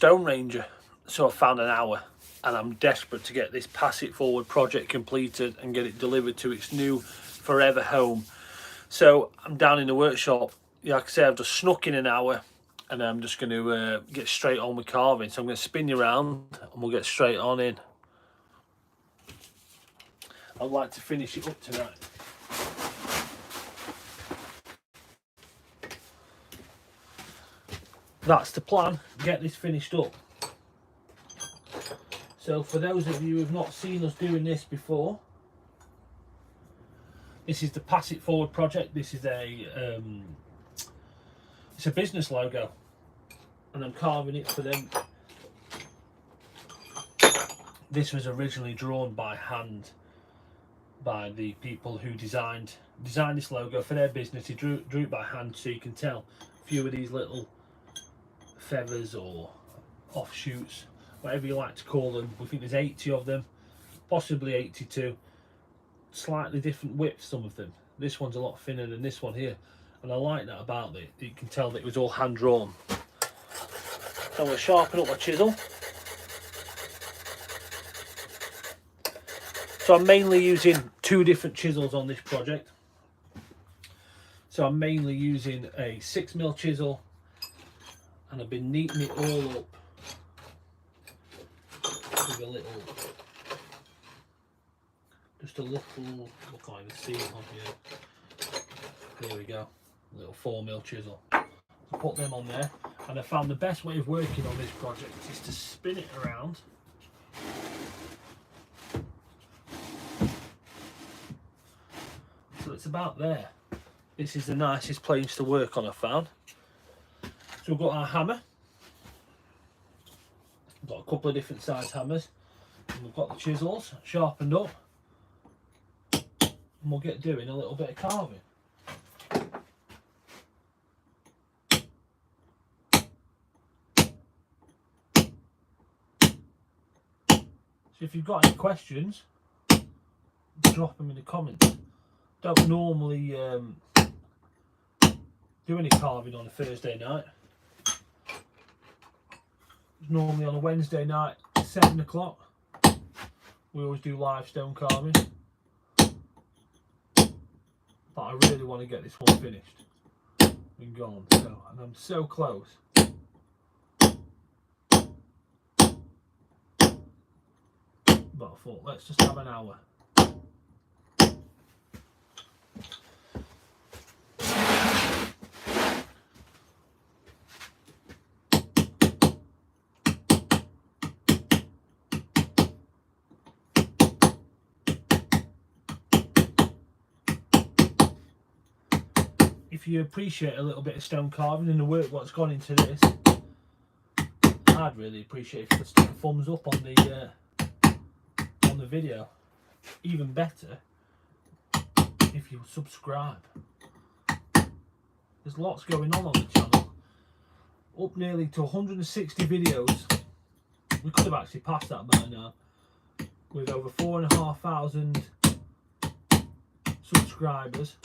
TheStoneRanger, so I found an hour, and I'm desperate to get this Pass It Forward project completed and get it delivered to its new forever home. So I'm down in the workshop. Like I say, I've just snuck in an hour, and I'm just going to get straight on with carving. So I'm going to spin you around and we'll get straight on in. I'd like to finish it up tonight. That's the plan, get this finished up. So for those of you who have not seen us doing this before, this is the Pass It Forward project. This is it's a business logo, and I'm carving it for them. This was originally drawn by hand by the people who designed this logo for their business. He drew it by hand, so you can tell a few of these little feathers or offshoots, whatever you like to call them. We think there's 80 of them, possibly 82. Slightly different widths, some of them. This one's a lot thinner than this one here, and I like that about it. You can tell that it was all hand drawn. So I'm going to sharpen up my chisel. So I'm mainly using 2 different chisels on this project. So I'm mainly using a 6mm chisel, and I've been neatening it all up with a little, just a little, I can't even see it on here. There we go, a little 4mm chisel. So put them on there, and I found the best way of working on this project is to spin it around. So it's about there. This is the nicest place to work on, I found. So we've got our hammer. We've got a couple of different size hammers. And we've got the chisels sharpened up. And we'll get doing a little bit of carving. So if you've got any questions, drop them in the comments. Don't normally do any carving on a Thursday night. It's normally on a Wednesday night at 7 o'clock. We always do live stone carving. But I really want to get this one finished and gone. So, and I'm so close. But I thought, let's just have an hour. If you appreciate a little bit of stone carving and the work what's gone into this, I'd really appreciate if you could stick a thumbs up on the video. Even better if you subscribe. There's lots going on the channel. Up nearly to 160 videos. We could have actually passed that by now. With over 4,500 subscribers.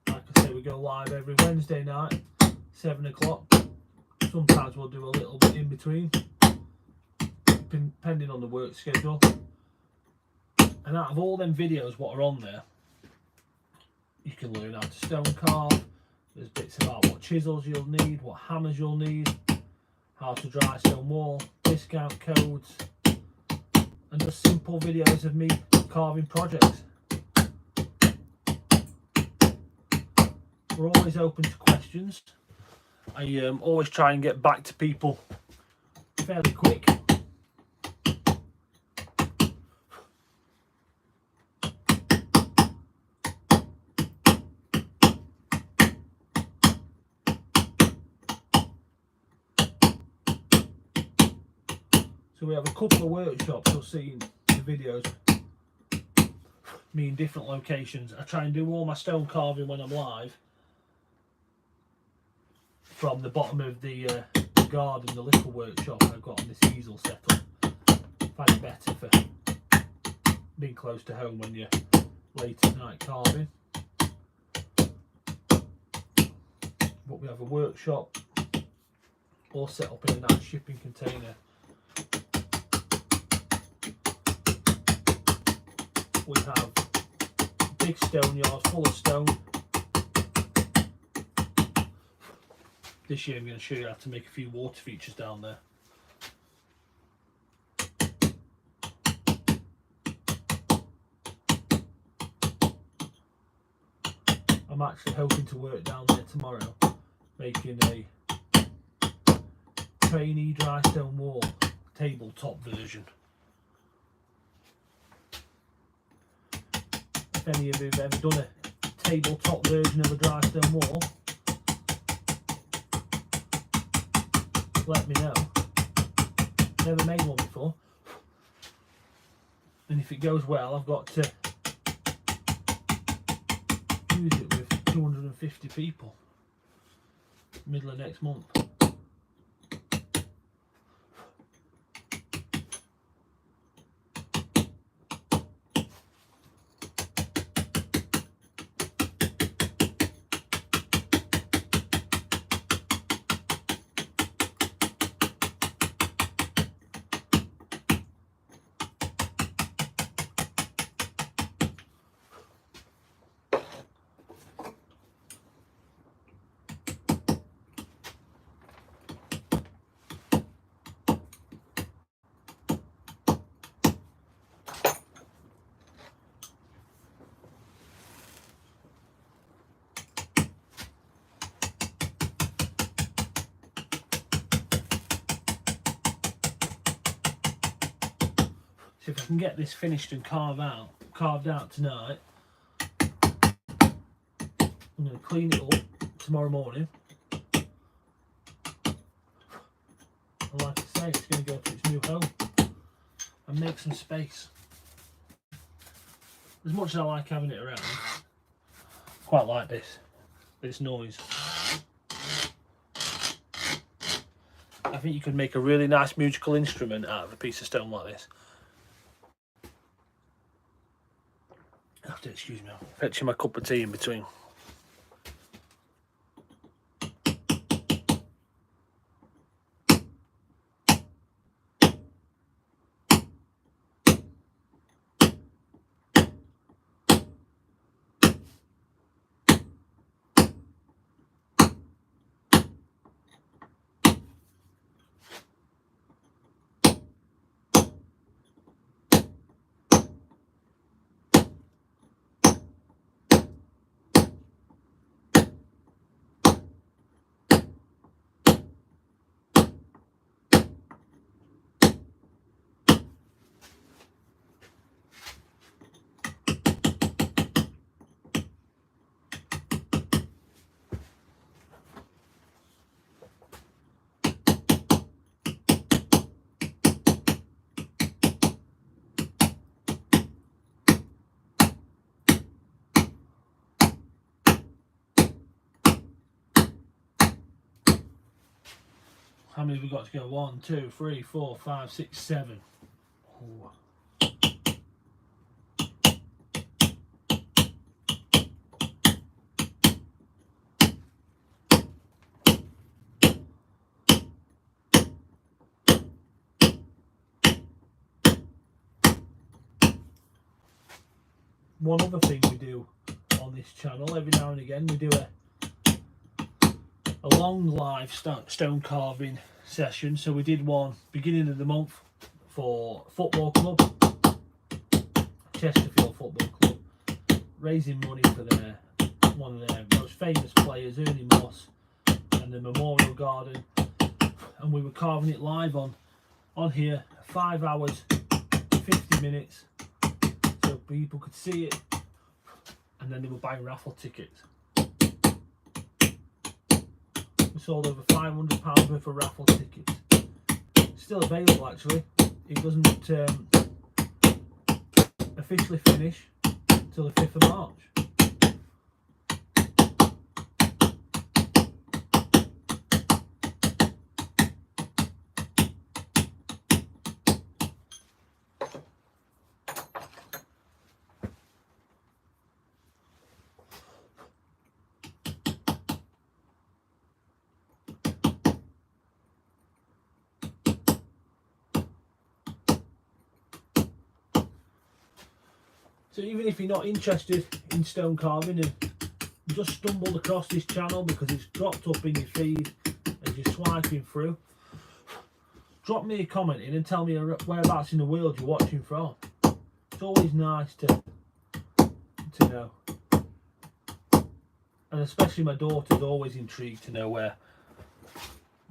Like I say, we go live every Wednesday night, 7 o'clock. Sometimes we'll do a little bit in between, depending on the work schedule. And out of all them videos what are on there, you can learn how to stone carve. There's bits about what chisels you'll need, what hammers you'll need, how to dry stone wall, discount codes, and just simple videos of me carving projects. We're always open to questions. I always try and get back to people fairly quick. So we have a couple of workshops you'll see in the videos, me in different locations. I try and do all my stone carving when I'm live from the bottom of the garden, the little workshop I've got on this easel set up. I find it better for being close to home when you're late at night carving. But we have a workshop all set up in a nice shipping container. We have big stone yards full of stone. This year I'm going to show you how to make a few water features down there. I'm actually hoping to work down there tomorrow, making a trainee dry stone wall tabletop version. If any of you have ever done a tabletop version of a dry stone wall, let me know. Never made one before, and if it goes well, I've got to use it with 250 people middle of next month. So if I can get this finished and carved out tonight, I'm going to clean it up tomorrow morning. And like I say, it's going to go to its new home and make some space. As much as I like having it around, quite like this noise. I think you could make a really nice musical instrument out of a piece of stone like this. Have to excuse me, I'm fetching my cup of tea in between. How many have we got to go? 1, 2, 3, 4, 5, 6, 7. Ooh. One other thing we do on this channel, every now and again, we do a long live stone carving session. So we did one beginning of the month for football club, Chesterfield Football Club, raising money for one of their most famous players, Ernie Moss, and the Memorial Garden. And we were carving it live on here, 5 hours, 50 minutes, so people could see it, and then they were buying raffle tickets. We sold over £500 worth of raffle tickets. Still available actually. It doesn't officially finish till the 5th of March. So even if you're not interested in stone carving and just stumbled across this channel because it's dropped up in your feed as you're swiping through, drop me a comment in and tell me whereabouts in the world you're watching from. It's always nice to know. And especially my daughter's always intrigued to know where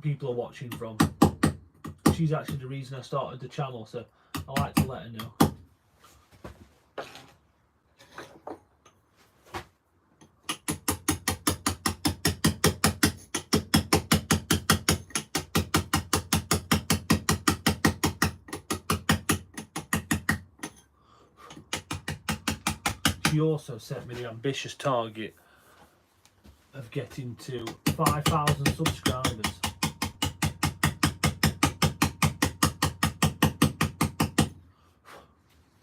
people are watching from. She's actually the reason I started the channel, so I like to let her know. She also set me the ambitious target of getting to 5,000 subscribers.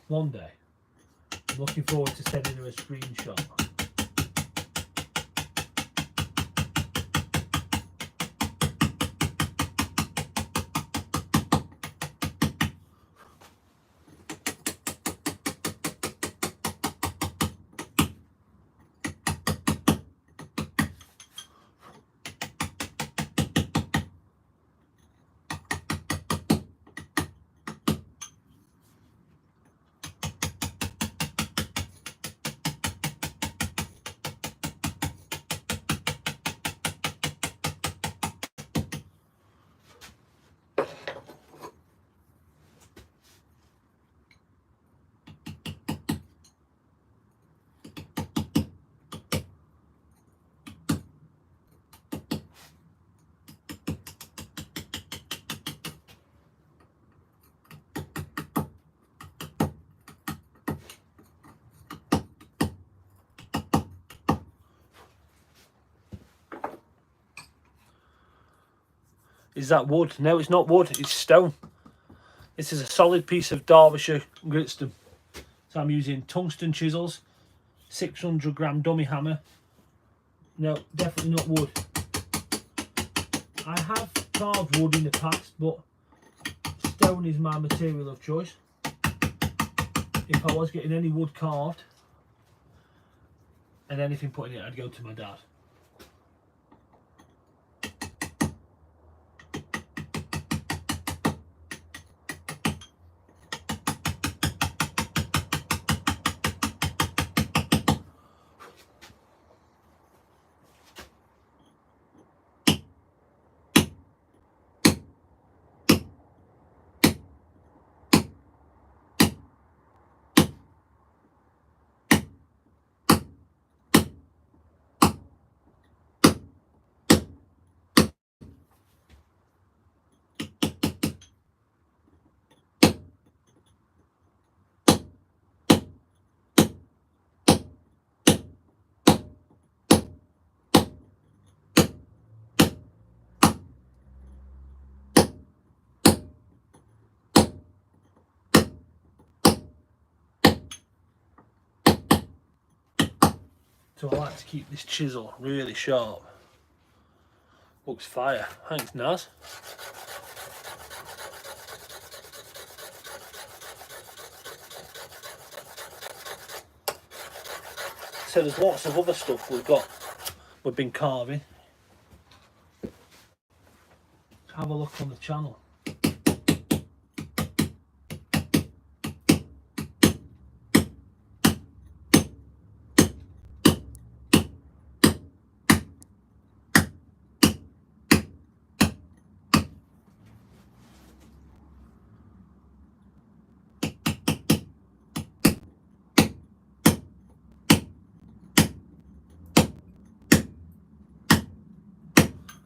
One day, I'm looking forward to sending her a screenshot. Is that wood? No, it's not wood, it's stone. This is a solid piece of Derbyshire gritstone. So I'm using tungsten chisels, 600 gram dummy hammer. No, definitely not wood. I have carved wood in the past, but stone is my material of choice. If I was getting any wood carved and anything put in it, I'd go to my dad. So I like to keep this chisel really sharp. Looks fire. Thanks, Naz. So there's lots of other stuff we've been carving. Have a look on the channel.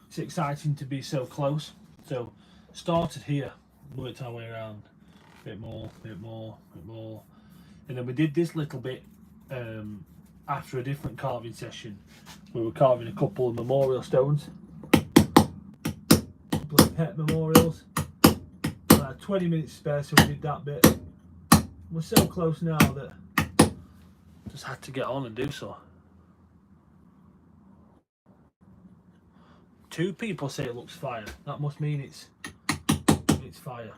It's exciting to be so close. So started here, worked our way around, a bit more, and then we did this little bit after a different carving session. We were carving a couple of memorial stones, a couple of pet memorials. 20 minutes spare, so we did that bit. We're so close now that just had to get on and do so. 2 people say it looks fire. That must mean it's fire.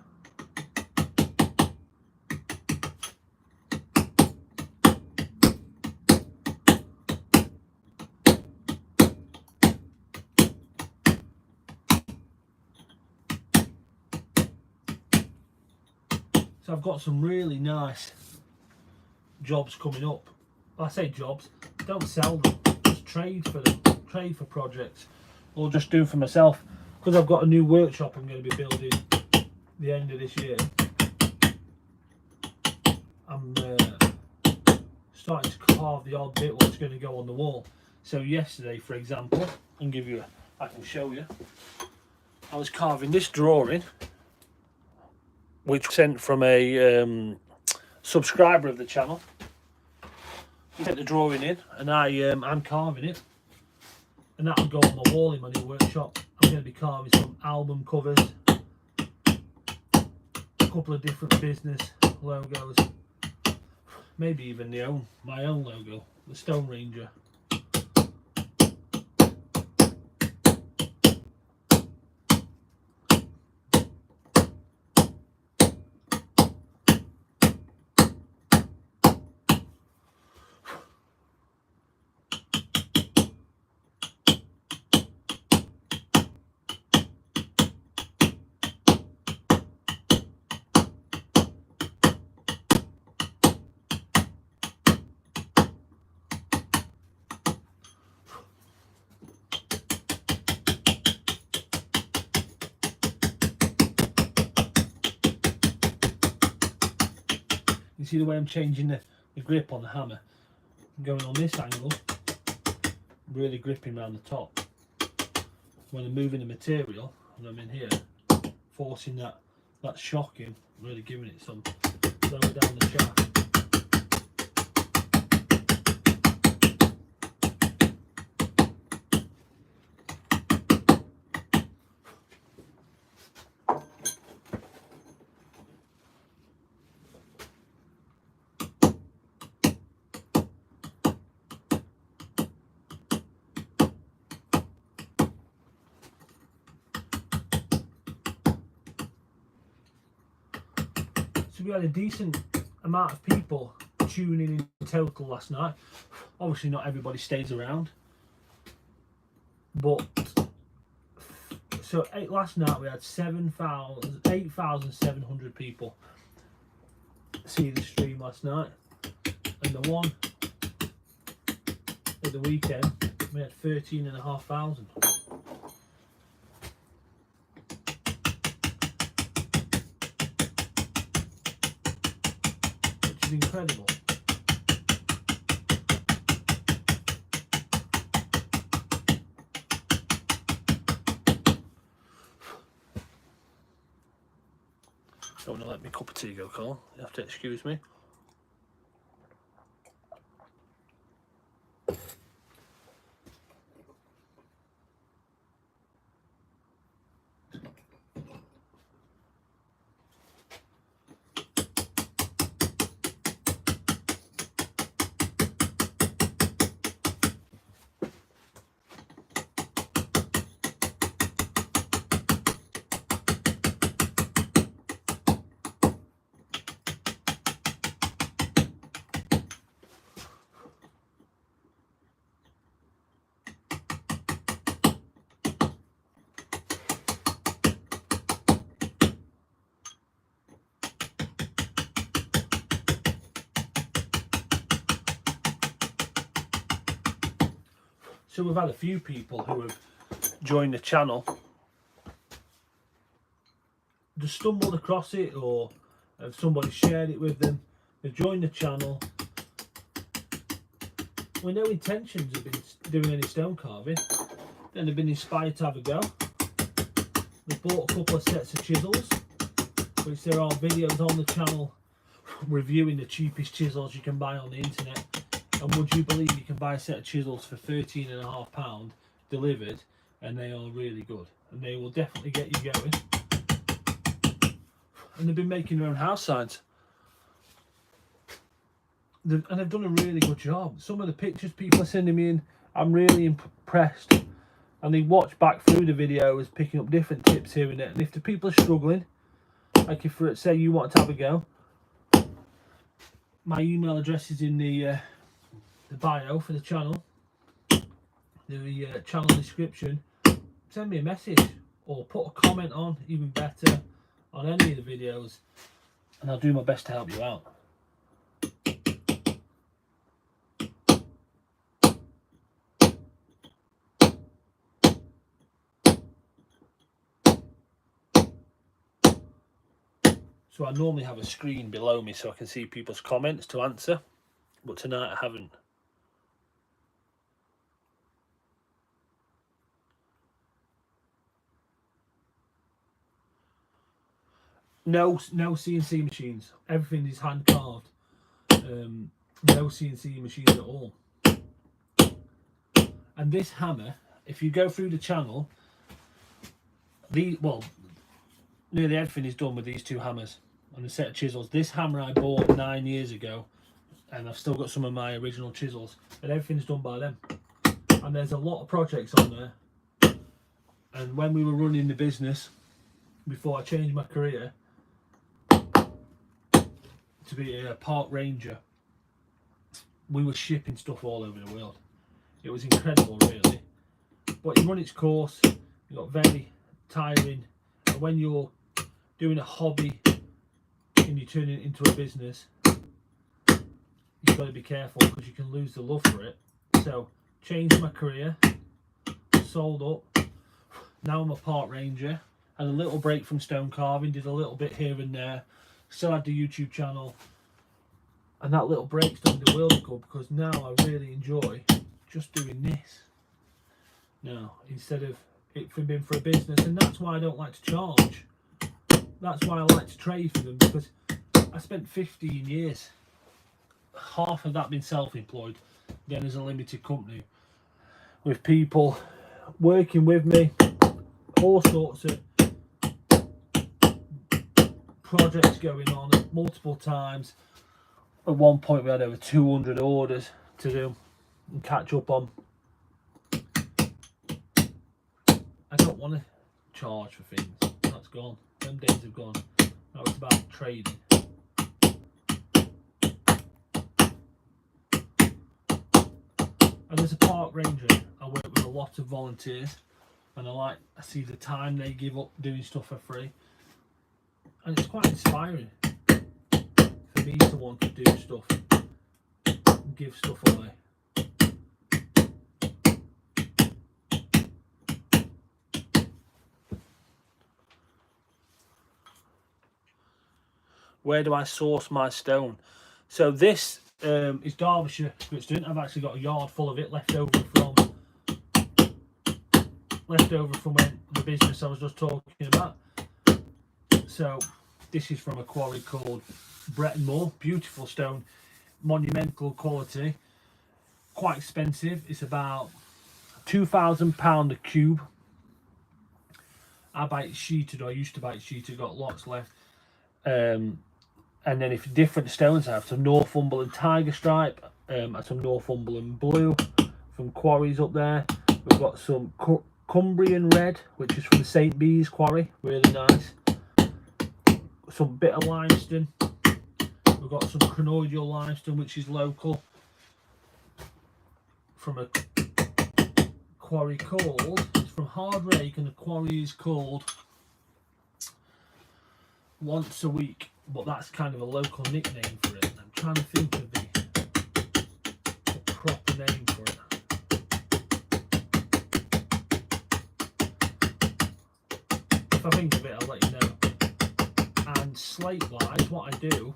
So I've got some really nice jobs coming up. I say jobs, don't sell them, just trade for them, trade for projects, or just do for myself, because I've got a new workshop I'm going to be building the end of this year. I'm starting to carve the odd bit what's going to go on the wall. So yesterday, for example, I can show you, I was carving this drawing, which was sent from a subscriber of the channel. He sent the drawing in, and I'm carving it, and that'll go on my wall in my new workshop. I'm going to be carving some album covers, a couple of different business logos, maybe even my own logo, the TheStoneRanger. You see the way I'm changing the grip on the hammer? I'm going on this angle, really gripping around the top. When I'm moving the material, and I'm in here, forcing that shock in, really giving it some lower down the shaft. So we had a decent amount of people tuning in total last night. Obviously not everybody stays around, but so last night we had 8,700 people see the stream last night, and the one at the weekend we had 13,500. Which is incredible. Don't want to let my cup of tea go cold. You have to excuse me. So we've had a few people who have joined the channel, just stumbled across it, or have somebody shared it with them. They've joined the channel with no intentions of doing any stone carving. Then they've been inspired to have a go. They bought a couple of sets of chisels, which there are videos on the channel reviewing the cheapest chisels you can buy on the internet. And would you believe you can buy a set of chisels for £13.5 delivered, and they are really good, and they will definitely get you going. And they've been making their own house signs, and they've done a really good job. Some of the pictures people are sending me in, I'm really impressed, and they watch back through the videos, picking up different tips here and there. And if the people are struggling, like if say you want to have a go, my email address is in the bio for the channel, the channel description. Send me a message or put a comment on, even better, on any of the videos, and I'll do my best to help you out. So I normally have a screen below me so I can see people's comments to answer, but tonight I haven't. No CNC machines. Everything is hand carved. No CNC machines at all. And this hammer, if you go through the channel, nearly everything is done with these two hammers and a set of chisels. This hammer I bought 9 years ago, and I've still got some of my original chisels, and everything's done by them. And there's a lot of projects on there. And when we were running the business, before I changed my career to be a park ranger, we were shipping stuff all over the world. It was incredible, really. But it run its course. It got very tiring. And when you're doing a hobby and you turn it into a business, you've got to be careful because you can lose the love for it. So, changed my career, sold up. Now I'm a park ranger. Had a little break from stone carving, did a little bit here and there. Still had the YouTube channel. And that little break's done the world good because now I really enjoy just doing this. Now, instead of it being for a business, and that's why I don't like to charge. That's why I like to trade for them, because I spent 15 years, half of that being self-employed, then as a limited company, with people working with me, all sorts of projects going on multiple times. At one point we had over 200 orders to do and catch up on. I don't want to charge for things. That's gone. Them days have gone. Now it's about trading. And as a park ranger, I work with a lot of volunteers, and I see the time they give up doing stuff for free, and it's quite inspiring for me to want to do stuff and give stuff away. Where do I source my stone? So this is Derbyshire gritstone. I've actually got a yard full of it left over from when the business I was just talking about. So this is from a quarry called Bretton Moor. Beautiful stone, monumental quality, quite expensive. It's about £2,000 a cube. I buy it sheeted, or I used to buy it sheeted, got lots left. And then if different stones, I have some Northumberland Tiger Stripe, some Northumberland Blue from quarries up there. We've got some Cumbrian Red, which is from the St Bees quarry, really nice. Some bit of limestone. We've got some crinoidal limestone, which is local, from a quarry called, it's from Hardrake, and the quarry is called Once a Week, but that's kind of a local nickname for it. I'm trying to think of the proper name for it. If I think of it, I'll let you know. And slate wise, what I do,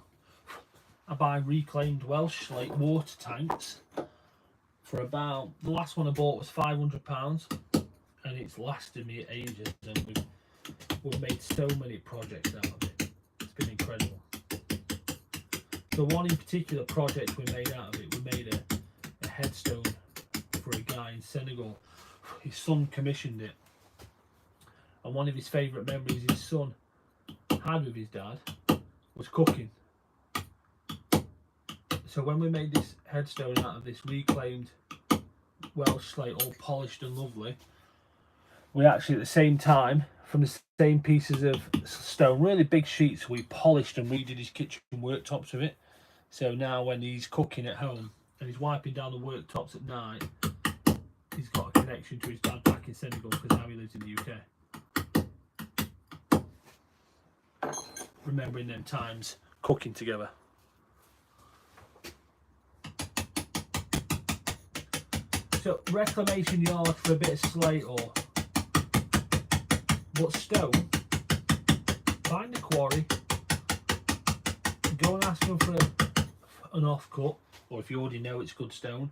I buy reclaimed Welsh slate water tanks for about, the last one I bought was £500, and it's lasted me ages, and we've made so many projects out of it. It's been incredible. The one in particular project we made out of it, we made a headstone for a guy in Senegal. His son commissioned it, and one of his favourite memories his son had with his dad was cooking. So when we made this headstone out of this reclaimed Welsh slate, all polished and lovely, we actually at the same time, from the same pieces of stone, really big sheets, we polished and redid his kitchen worktops with it. So now when he's cooking at home and he's wiping down the worktops at night, he's got a connection to his dad back in Senegal, because now he lives in the UK. Remembering them times cooking together. So reclamation yard for a bit of slate ore, but stone, find a quarry, go and ask them for an offcut, or if you already know it's good stone,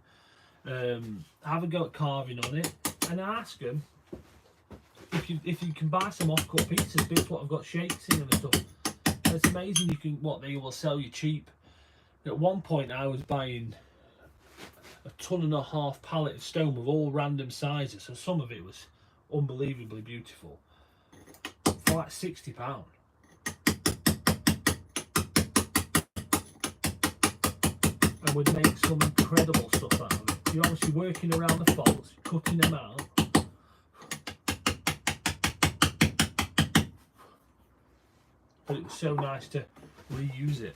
have a go at carving on it, and ask them if you can buy some offcut pieces, bits what I've got shakes in and stuff. And it's amazing you can what they will sell you cheap. At one point I was buying a 1.5 ton pallet of stone with all random sizes, so some of it was unbelievably beautiful, for like £60. And would make some incredible stuff out of it. You're obviously working around the faults, cutting them out. But it was so nice to reuse it.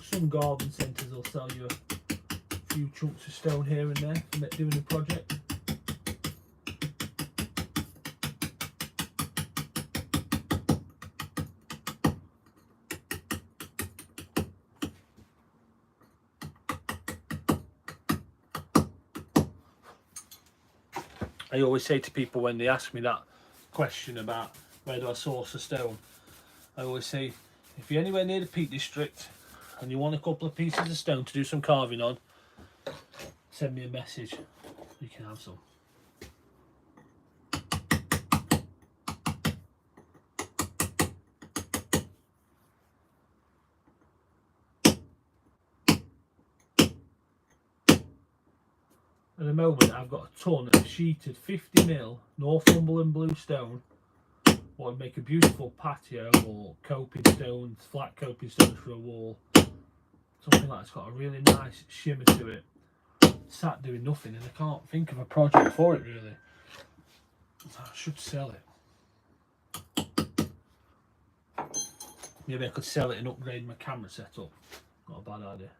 Some garden centres will sell you a few chunks of stone here and there for doing a project. I always say to people when they ask me that question about where do I source the stone, I always say, if you're anywhere near the Peak District and you want a couple of pieces of stone to do some carving on, send me a message, you can have some. At the moment I've got a ton of sheeted 50mm Northumberland blue stone, what would make a beautiful patio or coping stones, flat coping stones for a wall. Something like that's got a really nice shimmer to it. Sat doing nothing and I can't think of a project for it really. So I should sell it. Maybe I could sell it and upgrade my camera setup. Not a bad idea.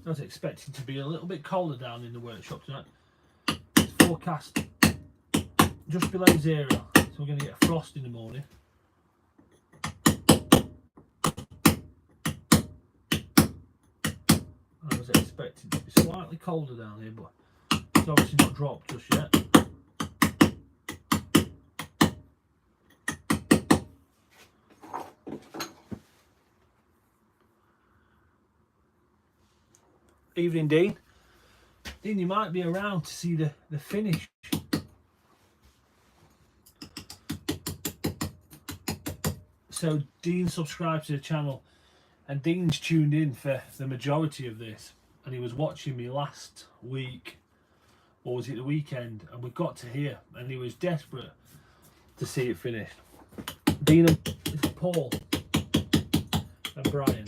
I was expecting to be a little bit colder down in the workshop tonight. It's forecast just below 0, so we're going to get a frost in the morning. I was expecting to be slightly colder down here, but it's obviously not dropped just yet. Evening, Dean. Dean, you might be around to see the finish. So Dean subscribed to the channel and Dean's tuned in for the majority of this, and he was watching me last week, or was it the weekend, and we got to here and he was desperate to see it finished. Dean and Paul and Brian.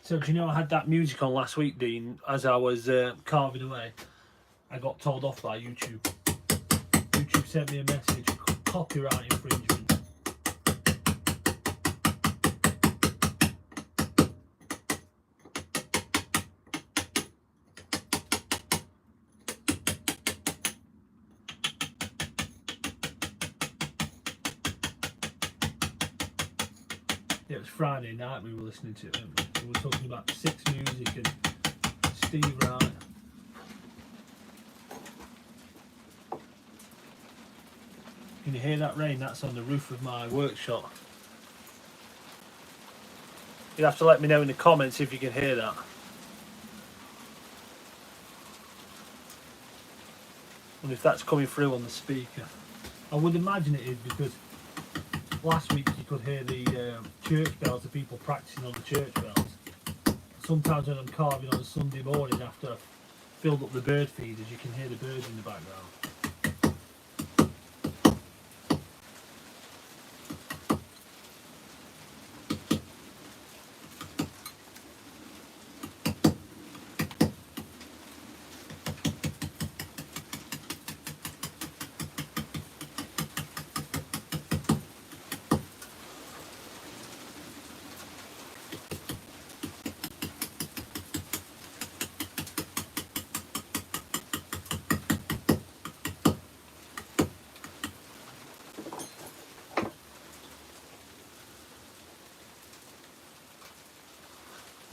So do you know I had that music on last week, Dean, as I was carving away. I got told off by YouTube. YouTube sent me a message, copyright infringement. It was Friday night we were listening to it, weren't we? We were talking about Six Music and Steve Wright. Can you hear that rain? That's on the roof of my workshop. You'll have to let me know in the comments if you can hear that. And if that's coming through on the speaker. I would imagine it is, because last week you could hear the church bells, the people practicing on the church bells. Sometimes when I'm carving on a Sunday morning after I've filled up the bird feeders, you can hear the birds in the background.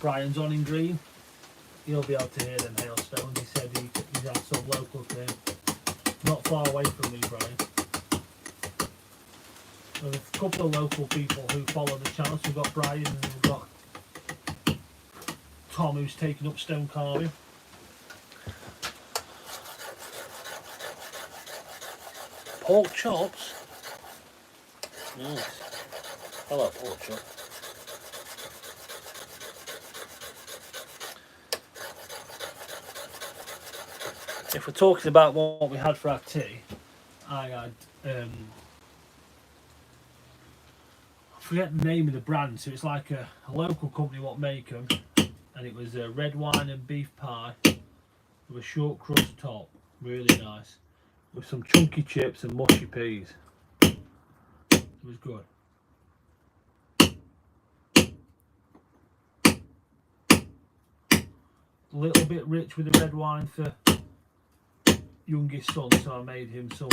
Brian's on in green. He'll be able to hear them hailstones. He said he's had some local to him. Not far away from me, Brian. There's a couple of local people who follow the channel. So we've got Brian and we've got Tom, who's taken up stone carving. Pork chops? Nice. I like pork chops. If we're talking about what we had for our tea, I had, I forget the name of the brand, so it's like a local company what make them, and it was a red wine and beef pie with a short crust top, really nice, with some chunky chips and mushy peas. It was good. A little bit rich with the red wine for youngest son, so I made him some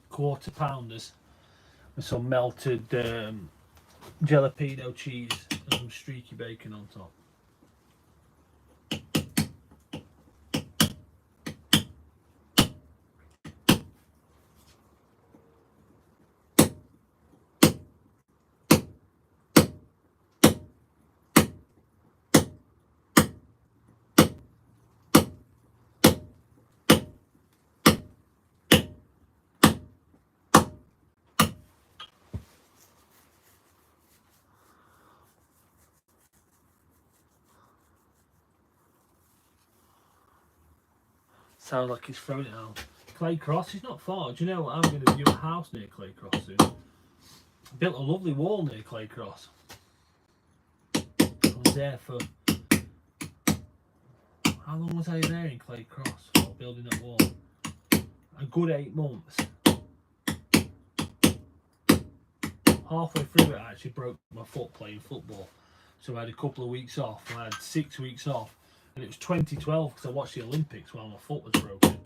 quarter pounders with some melted jalapeno cheese and some streaky bacon on top. Sounds like he's throwing it out. Clay Cross is not far. Do you know I'm going to view a house near Clay Cross soon? Built a lovely wall near Clay Cross. I was there for... How long was I there in Clay Cross while building that wall? A good 8 months. Halfway through it I actually broke my foot playing football. So I had a couple of weeks off. I had 6 weeks off. And it was 2012 because I watched the Olympics while my foot was broken.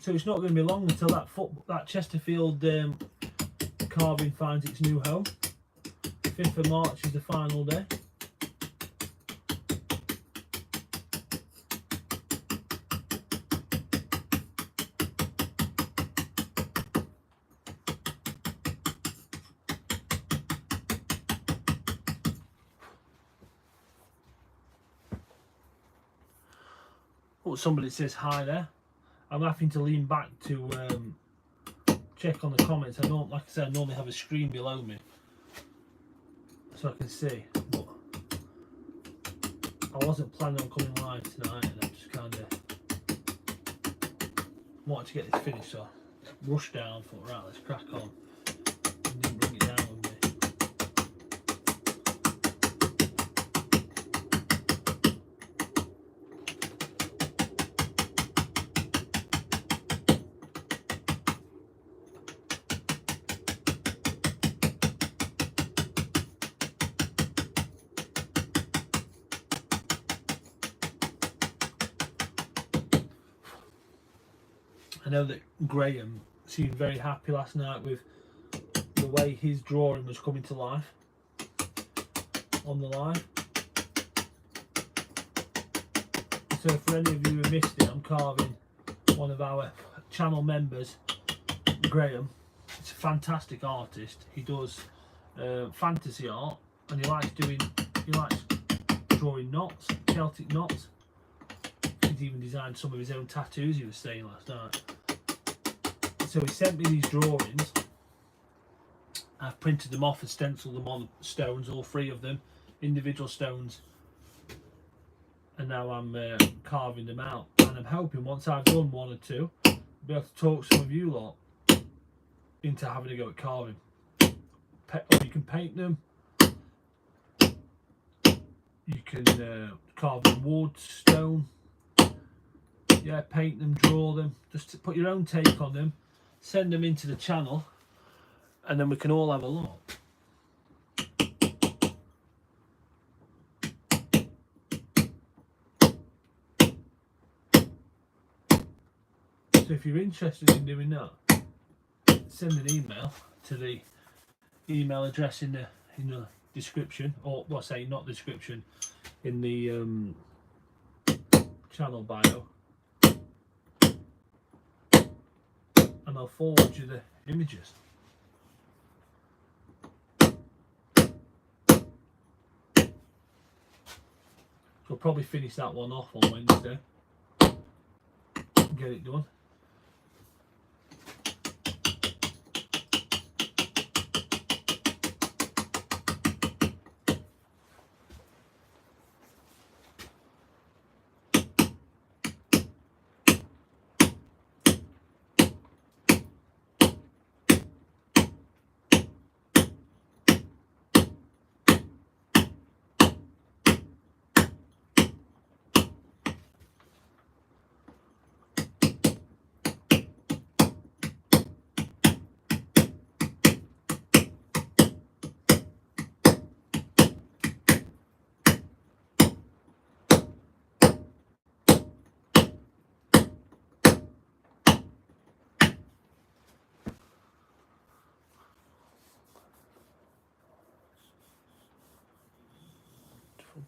So it's not going to be long until that Chesterfield carving finds its new home. 5th of March is the final day. Oh, somebody says hi there. I'm having to lean back to check on the comments. I don't, like I said, I normally have a screen below me so I can see. But I wasn't planning on coming live tonight, and I just kind of wanted to get this finished, so I rushed down. Thought, right, let's crack on. And didn't bring it down with me. I know that Graham seemed very happy last night with the way his drawing was coming to life on the live. So for any of you who missed it, I'm carving one of our channel members, Graham. He's a fantastic artist. He does fantasy art, and he likes drawing knots, Celtic knots. He's even designed some of his own tattoos, he was saying last night. So he sent me these drawings. I've printed them off and stenciled them on stones, all 3 of them, individual stones. And now I'm carving them out. And I'm hoping once I've done 1 or 2, I'll be able to talk some of you lot into having a go at carving. Or you can paint them. You can carve them wood, stone. Yeah, paint them, draw them. Just to put your own take on them. Send them into the channel, and then we can all have a look. So if you're interested in doing that, send an email to the email address in the description, or well, say not description, in the channel bio. And I'll forward you the images. So I'll probably finish that one off on Wednesday. Get it done.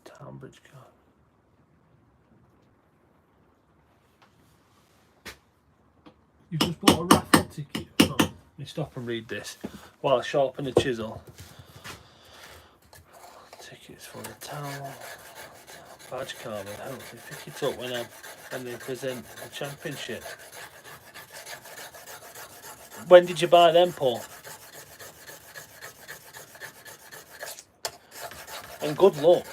Townbridge car. You've just bought a raffle ticket. Oh, let me stop and read this while I sharpen the chisel. Tickets for the town badge carving. Hopefully pick it up when they present the championship. When did you buy them, Paul? And good luck.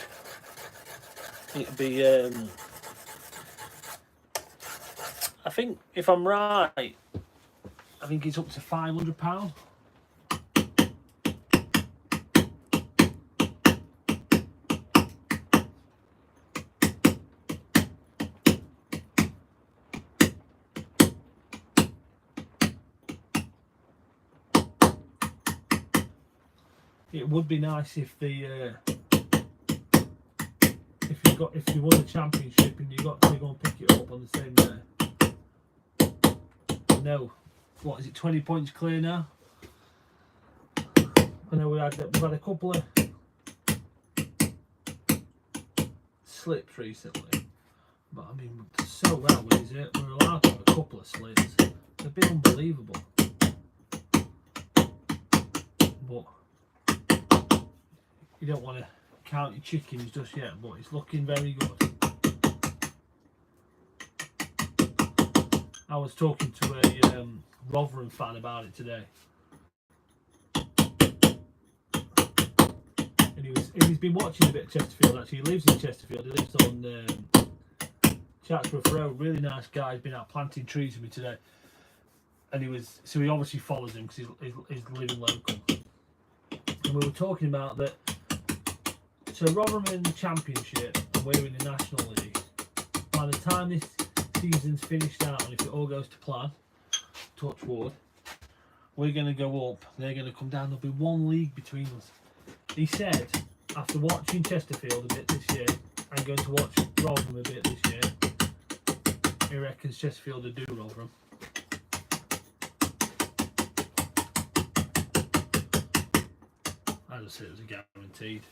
It'll be, I think, if I'm right, I think it's up to £500. It would be nice if the if you won the championship and you got to go and pick it up on the same day. know, what is it, 20 points clear now? I know we've had a couple of slips recently, but I mean, so well is it? We're allowed to have a couple of slips. They've been unbelievable. But you don't want to count your chickens just yet, but it's looking very good. I was talking to a Rotherham fan about it today, and he's been watching a bit of Chesterfield. Actually, he lives in Chesterfield. He lives on Chatsworth Road. Really nice guy. He's been out planting trees with me today, and he obviously follows him because he's living local. And we were talking about that. So Rotherham are in the Championship and we're in the National League. By the time this season's finished out, and if it all goes to plan, touch wood, we're going to go up, they're going to come down, there'll be one league between us. He said, after watching Chesterfield a bit this year, and going to watch Rotherham a bit this year, he reckons Chesterfield will do Rotherham. I just said it was a guaranteed.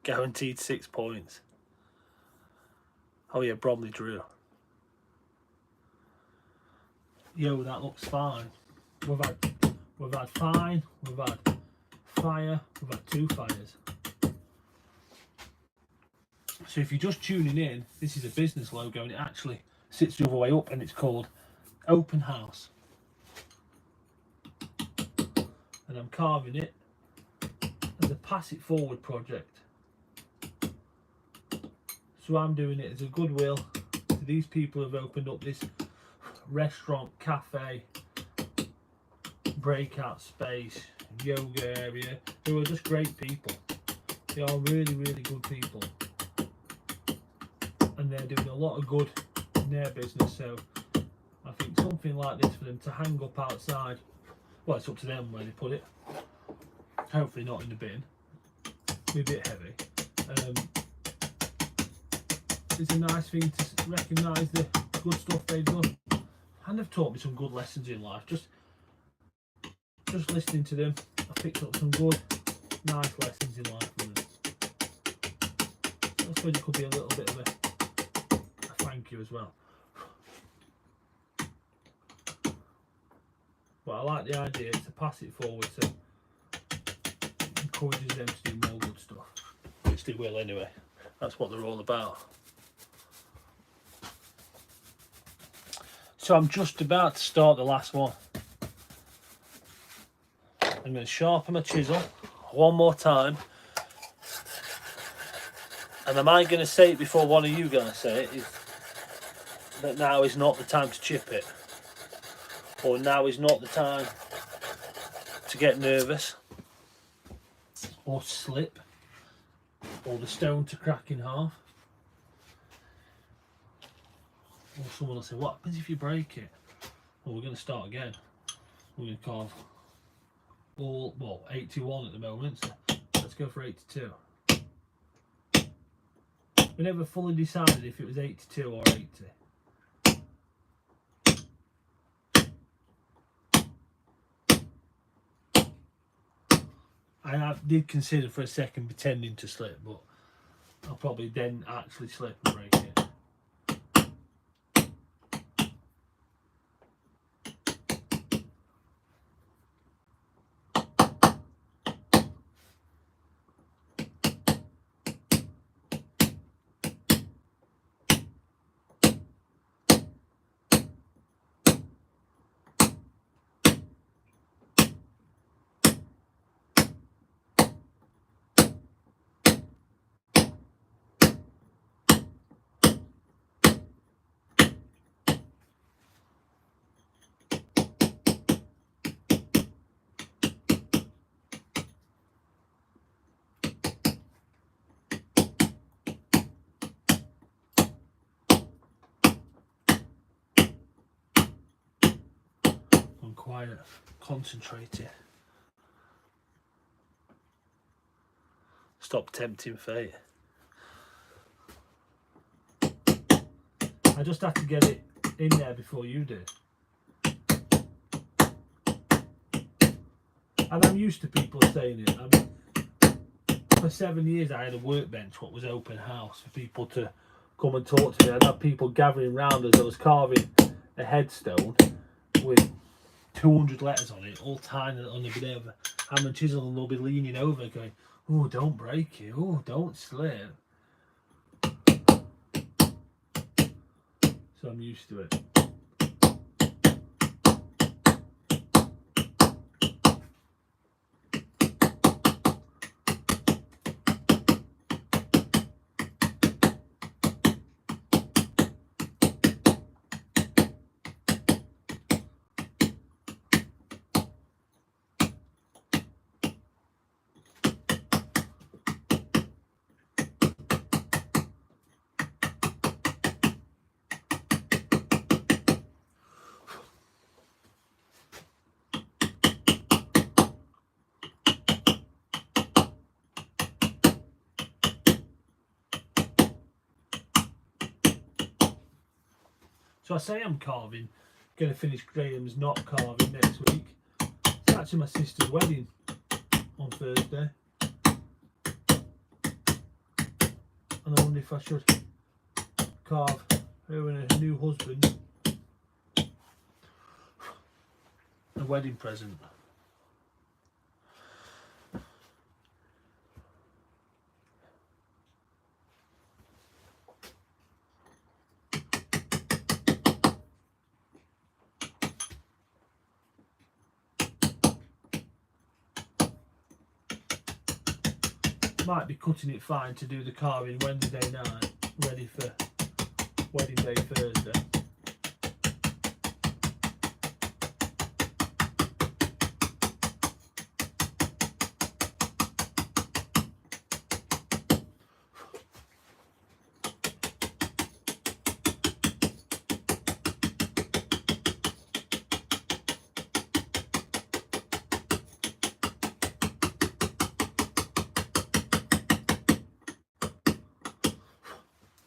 Guaranteed 6 points. Oh yeah, Bromley drew. Yo, that looks fine. We've had fine, we've had fire, we've had 2 fires. So if you're just tuning in, this is a business logo and it actually sits the other way up and it's called Open House. And I'm carving it as a pass it forward project. So I'm doing it as a goodwill to these people who have opened up this restaurant, cafe, breakout space, yoga area, who are just great people. They are really, really good people. And they're doing a lot of good in their business, so I think something like this for them to hang up outside, well, it's up to them where they put it. Hopefully not in the bin. Be a bit heavy. It's a nice thing to recognise the good stuff they've done, and they've taught me some good lessons in life. Just listening to them, I picked up some good, nice lessons in life from them. I suppose it could be a little bit of a thank you as well. But I like the idea to pass it forward, so it encourages them to do more good stuff, which they will anyway. That's what they're all about. So I'm just about to start the last one. I'm going to sharpen my chisel one more time. And am I going to say it before one of you guys say it? Is that now is not the time to chip it? Or now is not the time to get nervous? Or slip? Or the stone to crack in half? Or someone will say, what happens if you break it? Well, we're going to start again. We're going to carve all, well, 81 at the moment, so let's go for 82. We never fully decided if it was 82 or 80. Did consider for a second pretending to slip, but I'll probably then actually slip and break it. quiet, concentrated. Stop tempting fate. I just had to get it in there before you did. And I'm used to people saying it. I mean, for 7 years I had a workbench what was open house for people to come and talk to me. I'd have people gathering round as I was carving a headstone with 200 letters on it, all tiny on a bit of a hammer and chisel, and they'll be leaning over going, "Oh, don't break it, oh, don't slip." So I'm used to it. So I say I'm carving, going to finish Graham's knot carving next week. It's actually my sister's wedding on Thursday. And I wonder if I should carve her and her new husband a wedding present. Might be cutting it fine to do the carving Wednesday night, ready for wedding day Thursday.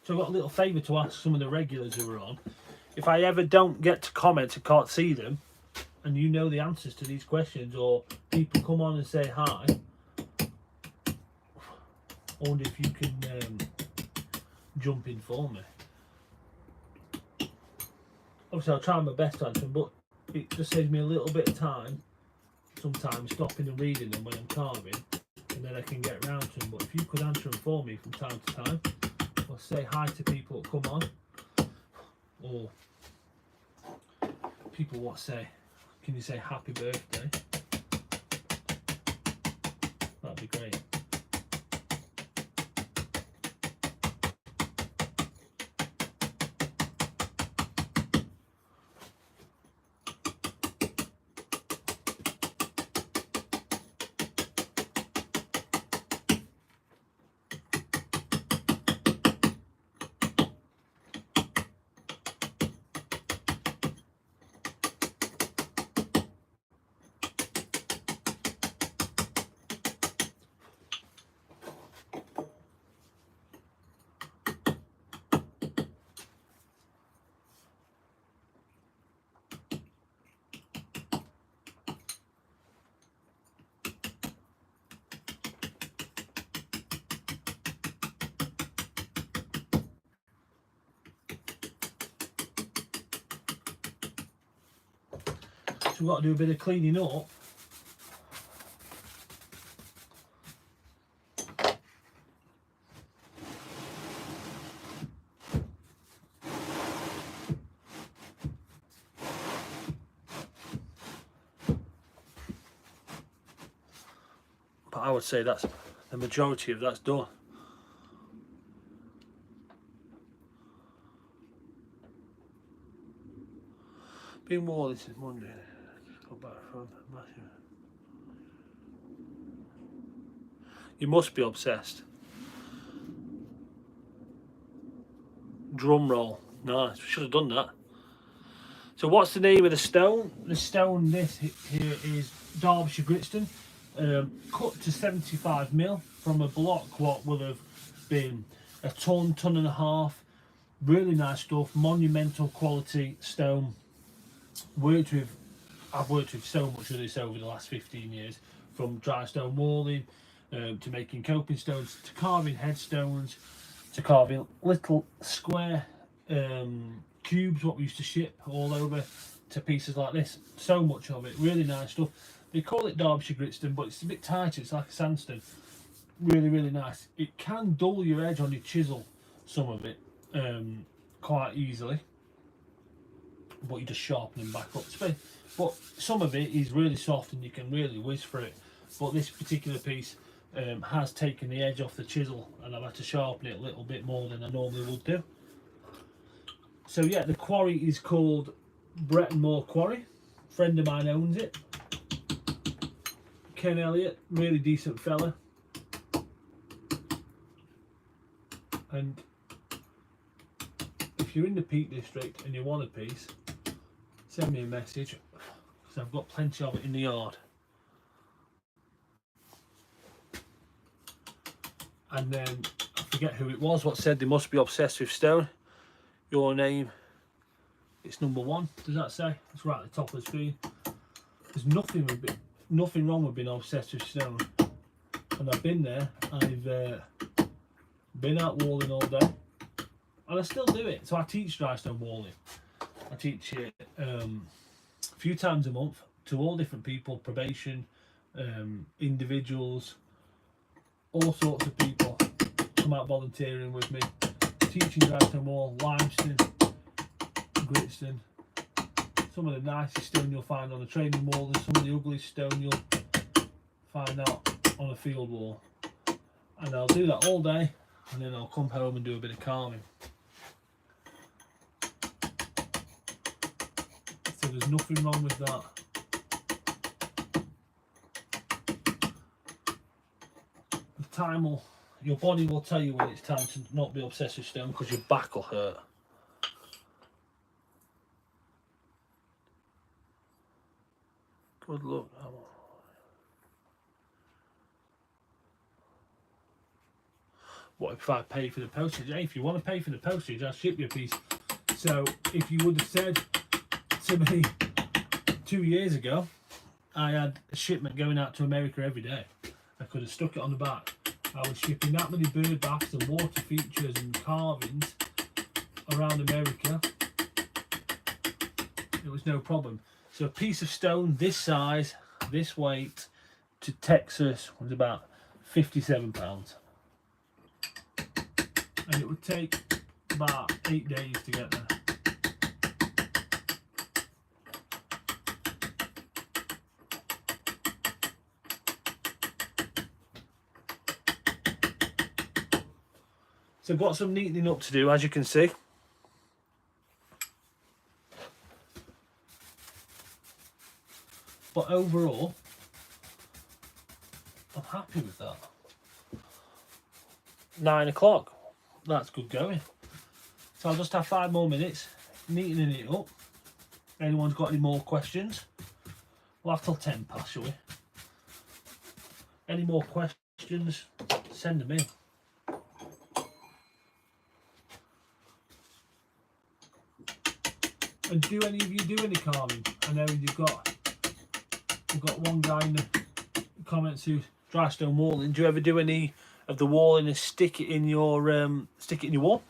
So I've got a little favour to ask some of the regulars who are on. If I ever don't get to comment and can't see them, and you know the answers to these questions, or people come on and say hi, I wonder if you can jump in for me. Obviously I'll try my best to answer them, but it just saves me a little bit of time sometimes stopping and reading them when I'm carving, and then I can get round to them. But if you could answer them for me from time to time, or say hi to people that come on, or people what say, can you say happy birthday? That'd be great. So we've got to do a bit of cleaning up. But I would say that's the majority of that's done. Been more, this is Monday. Let's go back from Matthew. You must be obsessed. Drum roll. Nice. We should have done that. So what's the name of the stone? The stone this here is Derbyshire Gritstone, cut to 75mm from a block what would have been a ton and a half. Really nice stuff, monumental quality stone. I've worked with so much of this over the last 15 years, from dry stone walling to making coping stones, to carving headstones, to carving little square cubes what we used to ship all over, to pieces like this. So much of it, really nice stuff. They call it Derbyshire Gritstone, but it's a bit tighter, it's like a sandstone. Really nice. It can dull your edge on your chisel, some of it, quite easily, but you just sharpen them back up. But some of it is really soft and you can really whiz for it. But this particular piece has taken the edge off the chisel, and I've had to sharpen it a little bit more than I normally would do. So yeah, the quarry is called Bretton Moor Quarry. A friend of mine owns it. Ken Elliott, really decent fella. And if you're in the Peak District and you want a piece, send me a message, because I've got plenty of it in the yard. And then I forget who it was what said they must be obsessed with stone. Your name, it's number 1. Does that say? It's right at the top of the screen. There's nothing wrong with being obsessed with stone. And I've been there. I've been out walling all day, and I still do it. So I teach dry stone walling. I teach it a few times a month to all different people, probation, individuals, all sorts of people come out volunteering with me, teaching dry stone wall, limestone, gritstone, some of the nicest stone you'll find on a training wall, and some of the ugliest stone you'll find out on a field wall. And I'll do that all day, and then I'll come home and do a bit of carving. So there's nothing wrong with that. The time will, your body will tell you when it's time to not be obsessed with stone, because your back will hurt. Good luck. What if I pay for the postage? Hey, if you want to pay for the postage, I'll ship you a piece. So if you would have said to me 2 years ago, I had a shipment going out to America every day, I could have stuck it on the back. I was shipping that many bird baths and water features and carvings around America. It was no problem. So a piece of stone this size, this weight, to Texas was about £57. And it would take about 8 days to get there. So I've got some neatening up to do, as you can see. But overall, I'm happy with that. 9 o'clock. That's good going. So I'll just have 5 more minutes neatening it up. Anyone's got any more questions? We'll have till 10 past, shall we? Any more questions? Send them in. And do any of you do any carving? I know we've got one guy in the comments who dry stone walling. Do you ever do any of the walling and stick it in your wall?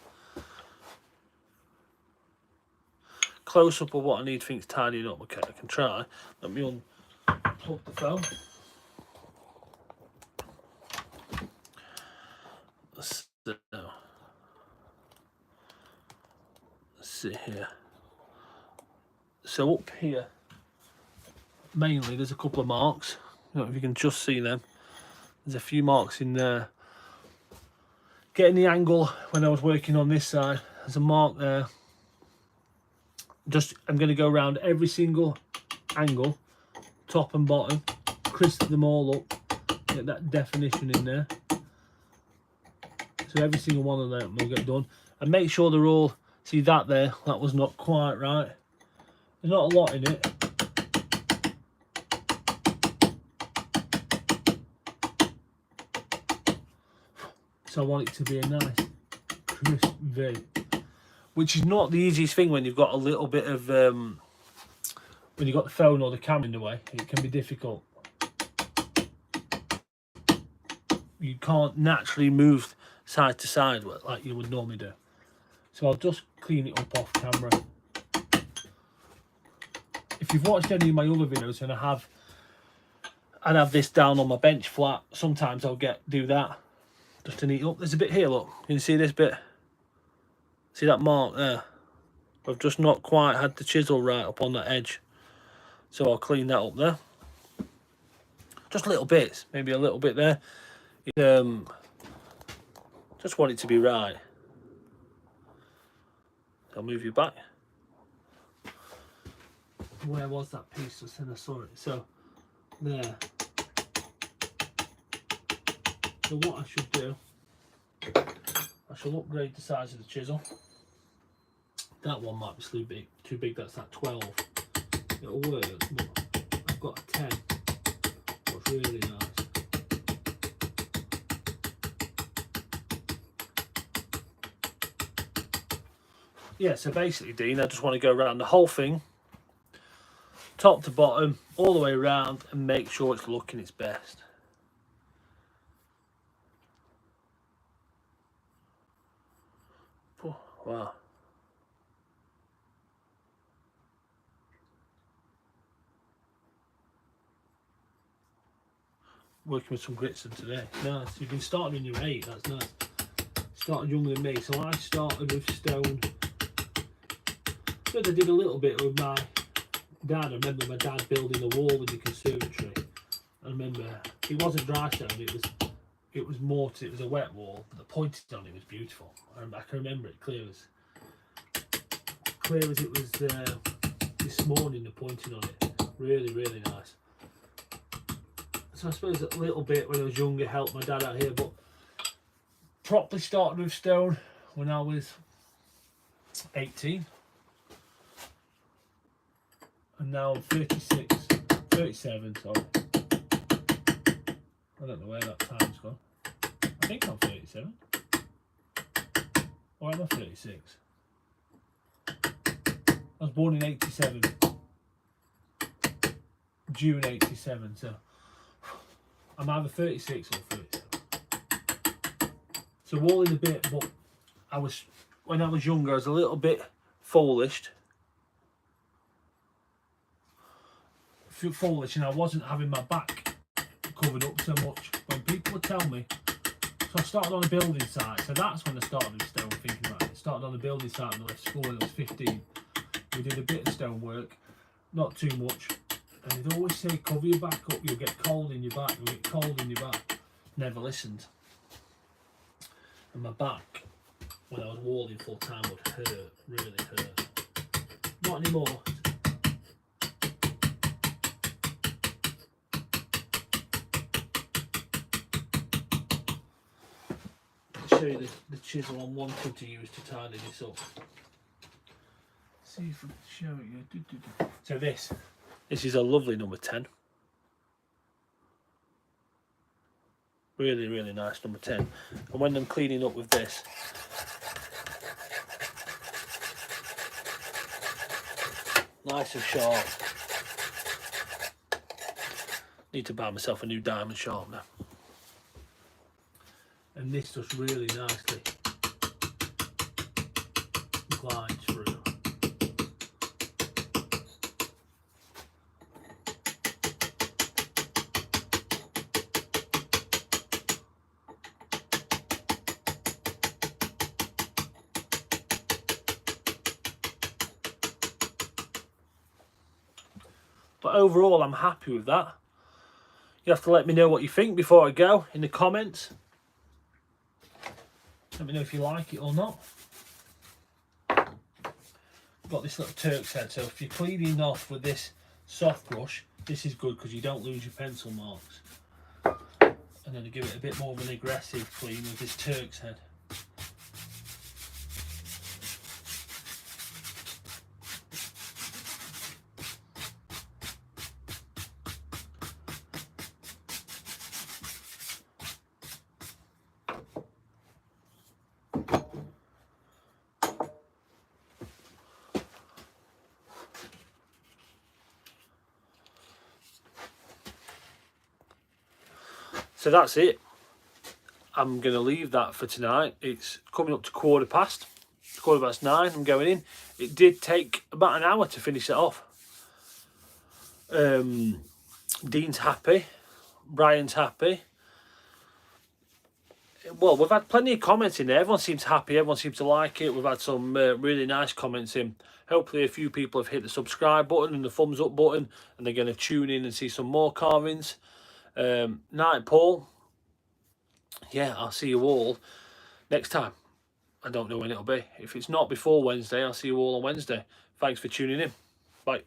Close up of what I need things tidying up. Okay, I can try. Let me unplug the phone. Let's see here. So up here, mainly there's a couple of marks. I don't know if you can just see them. There's a few marks in there. Getting the angle when I was working on this side, there's a mark there. I'm going to go around every single angle, top and bottom, crisp them all up, get that definition in there. So every single one of them will get done. And make sure they're all, see that there, that was not quite right. There's not a lot in it. So I want it to be a nice crisp V, which is not the easiest thing when you've got a little bit of when you've got the phone or the camera in the way. It can be difficult. You can't naturally move side to side like you would normally do. So I'll just clean it up off camera. If you've watched any of my other videos, and I'd have this down on my bench flat, sometimes I'll do that just to neat up. There's a bit here, look. You can see this bit. See that mark there? I've just not quite had the chisel right up on that edge. So I'll clean that up there. Just little bits, maybe a little bit there. Just want it to be right. I'll move you back. Where was that piece? Just then I saw it. So there. So what I should do, I shall upgrade the size of the chisel. That one might be too big. That's that 12. It'll work, but I've got a 10. What's really nice. Yeah, so basically, Dean, I just want to go around the whole thing, top to bottom, all the way around, and make sure it's looking its best. Oh, wow. Working with some grits today. Nice. You've been starting when you were 8, that's nice. Started younger than me, so I started with stone. But I did a little bit with my dad. I remember my dad building a wall in the conservatory. I remember it wasn't dry stone, it was mortar, it was a wet wall, but the pointing on it was beautiful. I can remember it clear as it was this morning, the pointing on it. Really, really nice. So I suppose a little bit when I was younger helped my dad out here, but properly started with stone when I was 18. And now I'm 37, sorry. I don't know where that time's gone. I think I'm 37. Or am I 36? I was born in 87. June 87, so I'm either 36 or 37. So all in a bit, but when I was younger, I was a little bit foolish, and I wasn't having my back covered up so much. When people would tell me, so I started on a building site, so that's when I started with stone, thinking about it. I started on a building site and I left school when I was 15. We did a bit of stone work, not too much, and they'd always say, cover your back up, you'll get cold in your back, you'll get cold in your back. Never listened. And my back, when I was walling full time, would hurt, really hurt. Not anymore. Show you the chisel I wanted to use to tidy this up. See if I can show you. So this is a lovely number 10. Really, really nice number 10. And when I'm cleaning up with this, nice and sharp. Need to buy myself a new diamond sharpener. And this just really nicely glides through. But overall, I'm happy with that. You have to let me know what you think before I go in the comments. Let me know if you like it or not. Got this little Turk's head, so if you're cleaning off with this soft brush, this is good because you don't lose your pencil marks. And then to give it a bit more of an aggressive clean with this Turk's head. So that's it. I'm going to leave that for tonight. It's coming up to 9:15. I'm going in. It did take about an hour to finish it off. Dean's happy. Brian's happy. Well, we've had plenty of comments in there. Everyone seems happy. Everyone seems to like it. We've had some really nice comments in. Hopefully a few people have hit the subscribe button and the thumbs up button, and they're going to tune in and see some more carvings. Night, Paul. Yeah, I'll see you all next time. I don't know when it'll be. If it's not before Wednesday, I'll see you all on Wednesday. Thanks for tuning in. Bye.